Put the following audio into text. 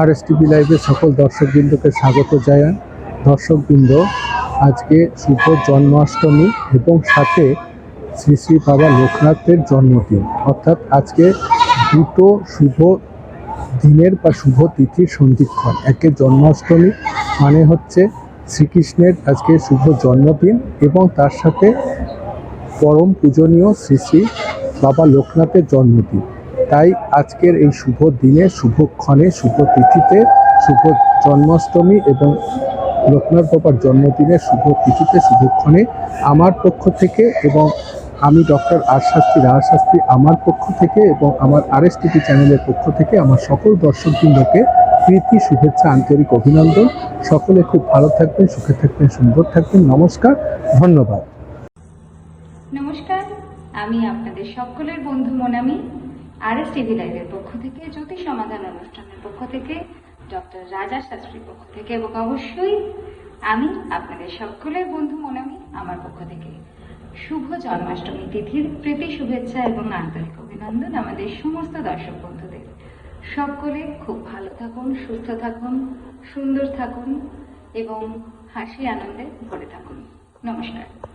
RSTV লাইভে সকল দর্শকবৃন্দকে স্বাগত জানাই। দর্শকবৃন্দ, আজকে শুভ জন্মাষ্টমী এবং সাথে শ্রী শ্রী বাবা লোকনাথের জন্মদিন, অর্থাৎ আজকে দুটো শুভ দিনের বা শুভ তিথির সন্ধিক্ষণ। একে জন্মাষ্টমী মানে হচ্ছে শ্রীকৃষ্ণের আজকে শুভ জন্মদিন এবং তার সাথে পরম পূজনীয় শ্রী শ্রী বাবা লোকনাথের জন্মদিন। তাই আজকের এই শুভ দিনে, শুভক্ষণে, শুভ তিথিতে, শুভ জন্মাষ্টমী এবং লোকনাথ বাবার জন্মদিনের শুভ তিথিতে, শুভক্ষণে আমার পক্ষ থেকে এবং আমি ডক্টর আর শাস্ত্রী, আমার পক্ষ থেকে এবং আমার RSTV চ্যানেলের পক্ষ থেকে আমার সকল দর্শকবৃন্দকে প্রীতি, শুভেচ্ছা, আন্তরিক অভিনন্দন। সকলে খুব ভালো থাকবেন, সুখে থাকবেন, সুন্দর থাকবেন। নমস্কার, ধন্যবাদ। নমস্কার, আমি আপনাদের সকলের বন্ধু মনামি। RSTV লাইভের পক্ষ থেকে, জ্যোতিষ সমাধান অনুষ্ঠানের পক্ষ থেকে, ডক্টর রাজা শাস্ত্রীর পক্ষ থেকে এবং অবশ্যই আমি আপনাদের সকলের বন্ধু মনামি আমার পক্ষ থেকে শুভ জন্মাষ্টমী তিথির প্রীতি, শুভেচ্ছা এবং আন্তরিক অভিনন্দন আমাদের সমস্ত দর্শক বন্ধুদের। সকলে খুব ভালো থাকুন, সুস্থ থাকুন, সুন্দর থাকুন এবং হাসি আনন্দে ভরে থাকুন। নমস্কার।